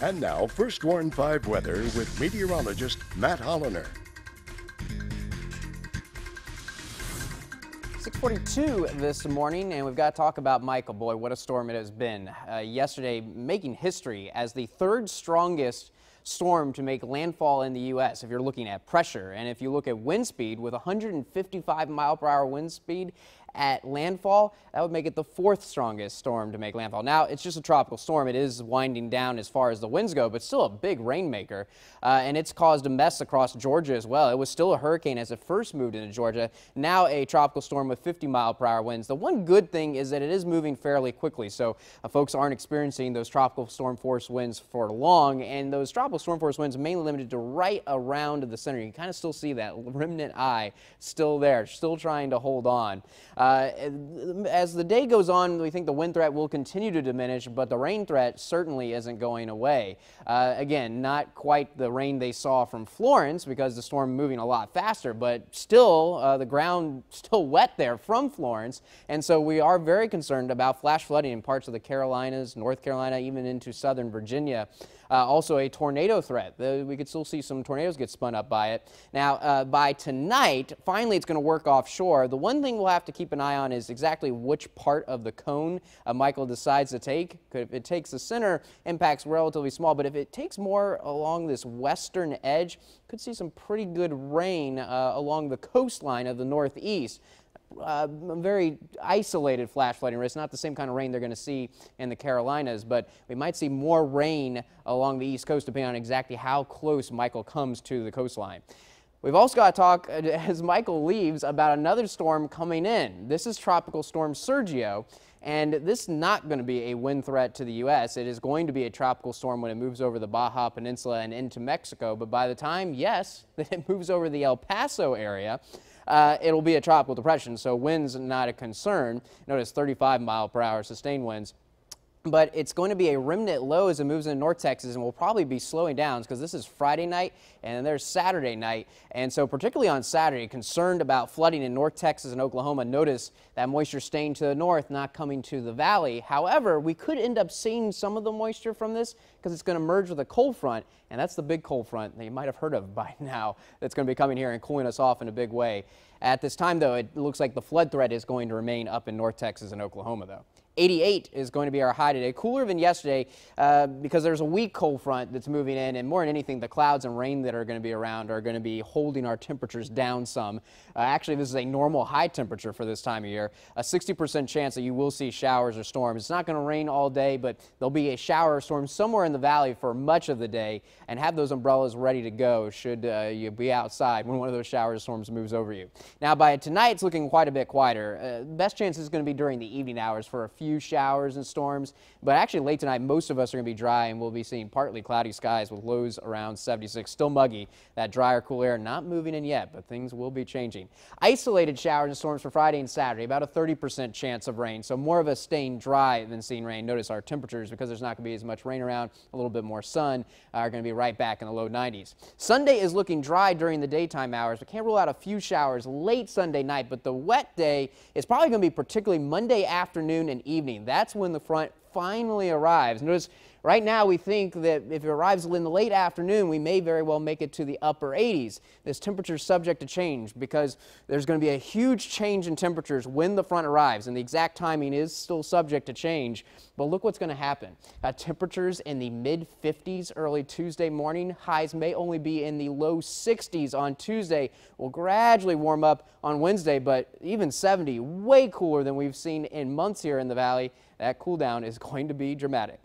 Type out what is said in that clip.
And now, First Warn 5 weather with meteorologist Matt Holliner. 6:42 this morning, and we've got to talk about Michael. Boy, what a storm it has been. Yesterday, making history as the third strongest storm to make landfall in the U.S. if you're looking at pressure. And if you look at wind speed, with 155 mile per hour wind speed at landfall, that would make it the fourth strongest storm to make landfall. Now, it's just a tropical storm. It is winding down as far as the winds go, but still a big rainmaker. And it's caused a mess across Georgia as well. It was still a hurricane as it first moved into Georgia. Now a tropical storm with 50 mile per hour winds. The one good thing is that it is moving fairly quickly, so folks aren't experiencing those tropical storm force winds for long. And those tropical storm force winds mainly limited to right around the center. You can kind of still see that remnant eye still there, still trying to hold on. As the day goes on, we think the wind threat will continue to diminish, but the rain threat certainly isn't going away. Again, not quite the rain they saw from Florence because the storm moving a lot faster, but still the ground still wet there from Florence, and so we are very concerned about flash flooding in parts of the Carolinas, North Carolina, even into southern Virginia. Also a tornado threat. We could still see some tornadoes get spun up by it. Now, by tonight, finally it's going to work offshore. The one thing we'll have to keep an eye on is exactly which part of the cone Michael decides to take. If it takes the center, impact's relatively small, but if it takes more along this western edge, could see some pretty good rain along the coastline of the northeast. Very isolated flash flooding risk, not the same kind of rain they're going to see in the Carolinas, but we might see more rain along the East Coast depending on exactly how close Michael comes to the coastline. We've also got to talk, as Michael leaves, about another storm coming in. This is Tropical Storm Sergio, and this is not going to be a wind threat to the U.S. It is going to be a tropical storm when it moves over the Baja Peninsula and into Mexico, but by the time, yes, that it moves over the El Paso area, it'll be a tropical depression, so winds not a concern. Notice 35 mile per hour sustained winds. But it's going to be a remnant low as it moves into North Texas, and will probably be slowing down because this is Friday night and there's Saturday night. And so particularly on Saturday, concerned about flooding in North Texas and Oklahoma. Notice that moisture staying to the north, not coming to the valley. However, we could end up seeing some of the moisture from this because it's going to merge with a cold front, and that's the big cold front that you might have heard of by now that's going to be coming here and cooling us off in a big way. At this time, though, it looks like the flood threat is going to remain up in North Texas and Oklahoma, though. 88 is going to be our high today, cooler than yesterday because there's a weak cold front that's moving in, and more than anything, the clouds and rain that are going to be around are going to be holding our temperatures down some. Actually, this is a normal high temperature for this time of year. A 60% chance that you will see showers or storms. It's not going to rain all day, but there'll be a shower or storm somewhere in the valley for much of the day, and have those umbrellas ready to go should you be outside when one of those showers or storms moves over you. Now, by tonight, it's looking quite a bit quieter. Best chance is going to be during the evening hours for a few showers and storms, but actually late tonight most of us are going to be dry, and we'll be seeing partly cloudy skies with lows around 76. Still muggy. That drier cool air not moving in yet, but things will be changing. Isolated showers and storms for Friday and Saturday, about a 30% chance of rain, so more of us staying dry than seeing rain. Notice our temperatures, because there's not going to be as much rain around, a little bit more sun, are going to be right back in the low 90s. Sunday is looking dry during the daytime hours. We can't rule out a few showers late Sunday night, but the wet day is probably going to be particularly Monday afternoon and evening. That's when the front finally arrives. Notice right now we think that if it arrives in the late afternoon, we may very well make it to the upper 80s. This temperature is subject to change because there's going to be a huge change in temperatures when the front arrives, and the exact timing is still subject to change. But look what's going to happen. Temperatures in the mid-50s early Tuesday morning. Highs may only be in the low 60s on Tuesday. Will gradually warm up on Wednesday, but even 70, way cooler than we've seen in months here in the valley. That cool down is going to be dramatic.